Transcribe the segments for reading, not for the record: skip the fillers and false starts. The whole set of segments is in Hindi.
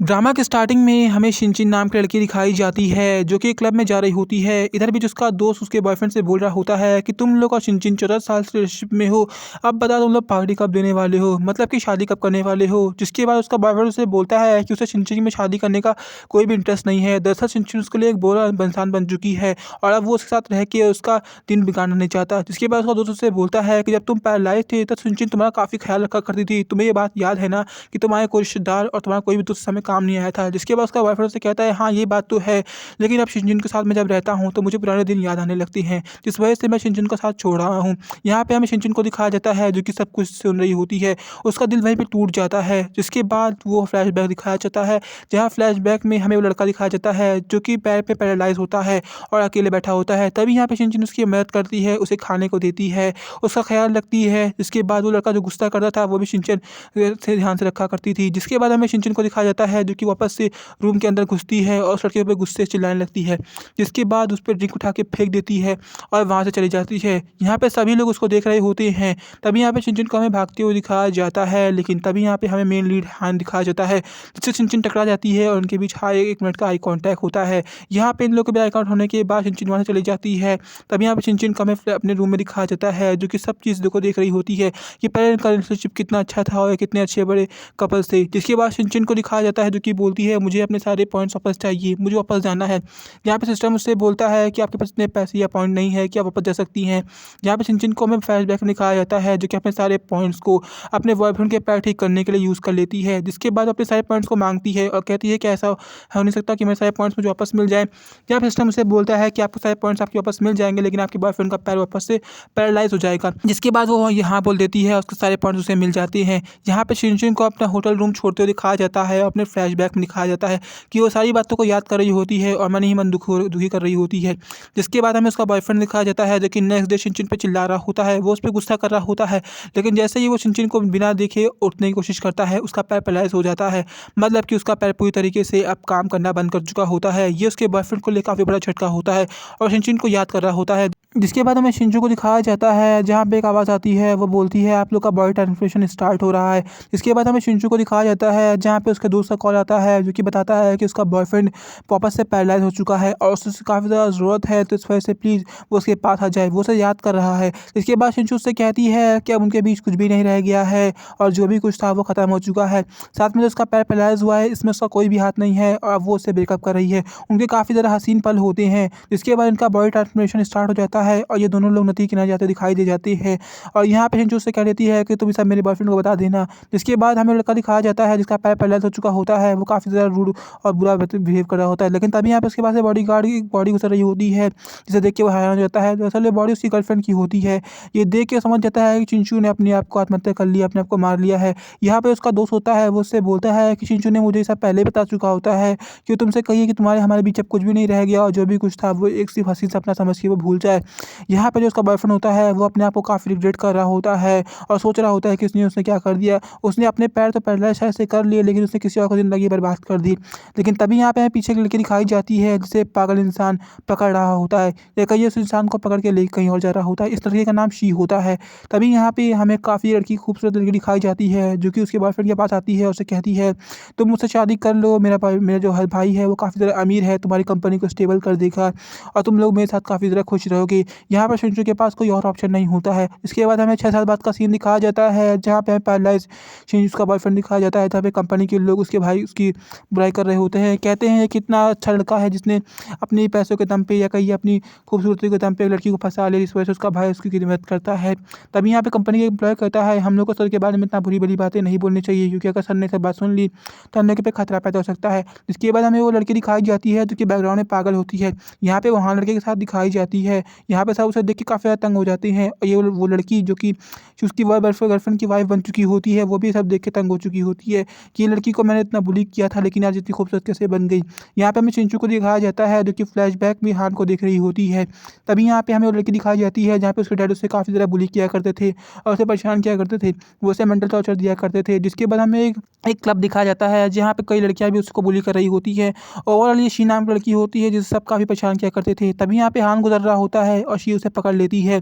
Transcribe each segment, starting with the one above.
ड्रामा के स्टार्टिंग में हमें शिनचिन नाम की लड़की दिखाई जाती है जो कि क्लब में जा रही होती है। इधर भी जिसका दोस्त उसके बॉयफ्रेंड से बोल रहा होता है कि तुम लोग और शिनचिन 14 साल से रिलेशनशिप में हो। अब बता तुम लोग पार्टी कब देने वाले हो, मतलब कि शादी कब करने वाले हो। जिसके बाद उसका बॉयफ्रेंड उसे बोलता है कि उसे शिनचिन में शादी करने का कोई भी इंटरेस्ट नहीं है। दरअसल शिनचिन उसके लिए एक बोरा इंसान बन चुकी है और अब वो उसके साथ रह के उसका दिन बिगाड़ना नहीं चाहता। जिसके बाद उसका दोस्त उससे बोलता है कि जब तुम पैरालाइज थे तब शिनचिन तुम्हारा काफ़ी ख्याल रखा करती थी। तुम्हें ये बात याद है ना कि तुम्हारे कोई रिश्तेदार और तुम्हारा कोई भी दोस्त समय काम नहीं आया था। जिसके बाद उसका बॉयफ्रेंड से कहता है हाँ ये बात तो है, लेकिन अब शिनचिन के साथ मैं जब रहता हूँ तो मुझे पुराने दिन याद आने लगती हैं, जिस वजह से मैं शिनचिन का साथ छोड़ रहा हूँ। यहाँ पे हमें शिनचिन को दिखाया जाता है जो कि सब कुछ सुन रही होती है। उसका दिल वहीं पे टूट जाता है। जिसके बाद वो फ्लैशबैक दिखाया जाता है, जहाँ फ्लैशबैक में हमें वो लड़का दिखाया जाता है जो कि पैर पे पैरालाइज होता है और अकेले बैठा होता है। तभी यहाँ पे शिनचिन उसकी मदद करती है, उसे खाने को देती है, उसका ख्याल रखती है। जिसके बाद वो लड़का जो गुस्सा करता था वो भी शिनचिन से ध्यान से रखा करती थी। जिसके बाद हमें शिनचिन को दिखाया जाता है जो कि वापस से रूम के अंदर घुसती है और उस लड़के पे गुस्से से चिल्लाने लगती है। जिसके बाद उस पे ड्रिंक उठा के फेंक देती है और वहाँ से चली जाती है। यहाँ पे सभी लोग उसको देख रहे होते हैं। तभी यहाँ पे शिनचिन को हमें भागते हुए दिखाया जाता है, लेकिन तभी यहाँ पे हमें मेन लीड हान दिखाया जाता है, जिससे शिनचिन टकरा जाती है और उनके बीच हाँ 1 मिनट का आई कॉन्टैक्ट होता है। यहाँ पे इन लोगों के भी आई कॉन्टैक्ट होने के बाद शिनचिन वहाँ से चली जाती है। तभी यहाँ पे शिनचिन को हमें अपने रूम में दिखाया जाता है जो कि सब चीज़ को देख रही होती है कि पहले इनका रिलेशनशिप कितना अच्छा था और कितने अच्छे बड़े कपल्स थे। जिसके बाद शिनचिन को दिखाया जाता है जो कि बोलती है मुझे अपने सारे पॉइंट्स वापस चाहिए, मुझे वापस जाना है। यहाँ पे सिस्टम उससे बोलता है कि आपके पास इतने पैसे या पॉइंट नहीं है कि आप वापस जा सकती हैं। यहाँ पे शिनचिन को हमें फ्लैशबैक में दिखाया जाता है जो कि अपने सारे पॉइंट्स को अपने बॉयफ्रेंड के पैर ठीक करने के लिए यूज़ कर लेती है। जिसके बाद अपने सारे पॉइंट्स को मांगती है और कहती है कि ऐसा हो नहीं सकता कि मेरे सारे पॉइंट्स मुझे वापस मिल जाए। यहाँ पे सिस्टम उसे बोलता है कि आपके सारे पॉइंट्स आपके वापस मिल जाएंगे, लेकिन आपके बॉयफ्रेंड का पैर वापस से पैरालाइज हो जाएगा। जिसके बाद वो यहाँ बोल देती है और उसके सारे पॉइंट्स उसे मिल जाते हैं। यहाँ पे शिनचिन को अपना होटल रूम छोड़ते हुए दिखाया जाता है और अपने फ्लैशबैक में दिखाया जाता है कि वो सारी बातों को याद कर रही होती है और मन ही मन दुखी कर रही होती है। जिसके बाद हमें उसका बॉयफ्रेंड दिखाया जाता है जो कि नेक्स्ट डे शिनचिन पे चिल्ला रहा होता है, वो उस पर गुस्सा कर रहा होता है, लेकिन जैसे ही वो शिनचिन को बिना देखे उठने की कोशिश करता है उसका पैर पैरालाइज हो जाता है। मतलब कि उसका पैर पूरी तरीके से अब काम करना बंद कर चुका होता है। ये उसके बॉयफ्रेंड को लिए काफ़ी बड़ा झटका होता है और शिनचिन को याद कर रहा होता है। जिसके बाद हमें शिंजू को दिखाया जाता है जहाँ पे एक आवाज़ आती है, वो बोलती है आप लोग का बॉडी ट्रांसफॉर्मेशन स्टार्ट हो रहा है। इसके बाद हमें शिंजू को दिखाया जाता है जहाँ पे उसके दोस्त का कॉल आता है जो कि बताता है कि उसका बॉयफ्रेंड वापस से पैरालाइज हो चुका है और उसे काफ़ी ज़्यादा ज़रूरत है, तो इस वजह से प्लीज़ वो उसके पास आ जाए, वो उसे याद कर रहा है। इसके बाद शिंजू उससे कहती है कि अब उनके बीच कुछ भी नहीं रह गया है और जो भी कुछ था वो ख़त्म हो चुका है। साथ में जो उसका पैर पैरालाइज हुआ है इसमें उसका कोई भी हाथ नहीं है और अब वो उससे ब्रेकअप कर रही है। उनके काफ़ी ज़्यादा हसीन पल होते हैं। जिसके बाद इनका बॉडी ट्रांसफॉर्मेशन स्टार्ट हो जाता है और ये दोनों लोग नदी किनारे जाते दिखाई दे जाते हैं। और यहाँ पे शिंजू उससे कह देती है कि तुम सब मेरे बॉयफ्रेंड को बता देना। जिसके बाद हमें लड़का दिखाया जाता है जिसका पैर पैरालाइज हो चुका होता है, वो काफ़ी ज़्यादा रूड और बुरा बिहेव कर रहा होता है। लेकिन तभी यहाँ पे उसके पास बॉडी गार्ड की बॉडी गुजर रही होती है, जिसे देख के वो हैरान हो जाता है। दरअसल ये बॉडी उसकी गर्लफ्रेंड की होती है। ये देख के समझ जाता है कि चिंचू ने अपने आप को आत्महत्या कर लिया, अपने आप को मार लिया है। यहाँ पे उसका दोस्त होता है, वो उससे बोलता है कि चिंचू ने मुझे ये सब पहले बता चुका होता है कि तुमसे कहिए कि तुम्हारे हमारे बीच अब कुछ भी नहीं रह गया और जो भी कुछ था वो एक सिर्फ हसीन सपना समझ के वो भूल जाए। यहाँ पे जो उसका बॉयफ्रेंड होता है वो अपने आप को काफ़ी रिग्रेट कर रहा होता है और सोच रहा होता है कि उसने क्या कर दिया। उसने अपने पैर तो पैरालाइज शायद से कर लिए, लेकिन उसने किसी और को ज़िंदगी बर्बाद कर दी। लेकिन तभी यहाँ पे हमें पीछे एक लड़की दिखाई जाती है जिसे पागल इंसान पकड़ रहा होता है, या कहीं उस इंसान को पकड़ के ले कहीं और जा रहा होता है। इस लड़के का नाम शी होता है। तभी यहाँ पे हमें काफ़ी लड़की खूबसूरत लड़की दिखाई जाती है जो कि उसके बॉयफ्रेंड के पास आती है और उसे कहती है तुम मुझसे शादी कर लो, मेरा जो भाई है वो काफ़ी ज़्यादा अमीर है, तुम्हारी कंपनी को स्टेबल कर देगा और तुम लोग मेरे साथ काफ़ी ज़्यादा खुश रहोगे। यहाँ पर शिंजू के पास कोई और ऑप्शन नहीं होता है। इसके बाद हमें 6 साल बाद का सीन दिखाया जाता है जहाँ पे हमें पैरालाइज शिंजू का बॉयफ्रेंड दिखाया जाता है, जहाँ पे कंपनी के लोग उसके भाई उसकी बुराई कर रहे होते हैं। कहते हैं कितना अच्छा लड़का है जिसने अपने पैसों के दम पे या कहीं अपनी खूबसूरती के दम पे लड़की को फंसा लिया, इस वजह से उसका भाई उसकी मदद करता है। तभी यहाँ पे कंपनी का एम्प्लॉय कहता है हम लोग को सर के बारे में इतना बुरी भली बातें नहीं बोलनी चाहिए, क्योंकि अगर सर ने सब बात सुन ली तो हम लोग पे खतरा पैदा हो सकता है। इसके बाद हमें वो लड़की दिखाई जाती है जो कि बैकग्राउंड में पागल होती है। यहाँ पे वहाँ लड़के के साथ दिखाई जाती है। यहाँ पे सब उसे देख के काफ़ी ज़्यादा तंग हो जाते हैं और ये वो लड़की जो कि उसकी गर्लफ्रेंड की वाइफ बन चुकी होती है, वो भी सब देख के तंग हो चुकी होती है कि ये लड़की को मैंने इतना बुली किया था लेकिन आज इतनी खूबसूरत कैसे बन गई। यहाँ पे हमें चिंचू को दिखाया जाता है जो कि फ्लैशबैक में हान को देख रही होती है। तभी यहाँ पे हमें वो लड़की दिखाई जाती है जहाँ पे उसके डैड उससे काफ़ी ज़्यादा बुली किया करते थे और उसे परेशान किया करते थे, वो उसे मेंटल टॉर्चर दिया करते थे। जिसके बाद हमें एक क्लब दिखाया जाता है जहाँ पे कई लड़कियाँ भी उसको बुली कर रही होती है। ओवरऑल ये शी नाम की लड़की होती है जिसे सब काफ़ी परेशान किया करते थे। तभी यहाँ पे हान गुजर रहा होता है और शी उसे पकड़ लेती है,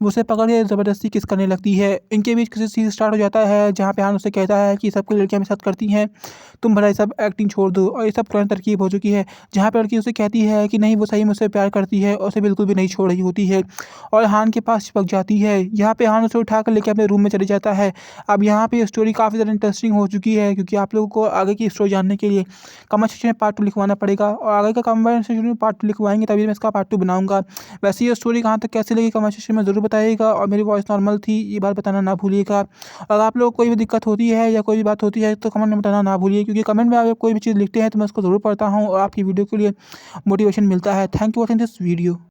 वो उसे पकड़ के ज़बरदस्ती किस करने लगती है। इनके बीच किसी चीज़ स्टार्ट हो जाता है जहाँ पे हान उसे कहता है कि सब कोई लड़कियाँ मेरे साथ करती हैं, तुम भला ये सब एक्टिंग छोड़ दो। और ये सब पुरानी तरकीब हो चुकी है, जहाँ पे लड़की उसे कहती है कि नहीं वो सही मुझसे प्यार करती है और उसे बिल्कुल भी नहीं छोड़ रही होती है और हान के पास चिपक जाती है। यहाँ पे हान उसे उठाकर लेके अपने रूम में चले जाता है। अब यहाँ पे स्टोरी काफ़ी ज़्यादा इंटरेस्टिंग हो चुकी है, क्योंकि आप लोगों को आगे की स्टोरी जानने के लिए कमेंट सेक्शन में पार्ट 2 लिखवाना पड़ेगा और आगे का कमेंट सेक्शन में पार्ट 2 लिखवाएंगे तभी मैं इसका पार्ट 2 बनाऊंगा। वैसे ये स्टोरी कहाँ तक कैसी लगी कमेंट सेक्शन में ज़रूर बताइएगा और मेरी वॉइस नॉर्मल थी ये बात बताना ना भूलिएगा। अगर आप लोग को कोई भी दिक्कत होती है या कोई भी बात होती है तो कमेंट में बताना ना भूलिए, क्योंकि कमेंट में आप कोई भी चीज़ लिखते हैं तो मैं उसको ज़रूर पढ़ता हूँ और आपकी वीडियो के लिए मोटिवेशन मिलता है। Thank you watching this video.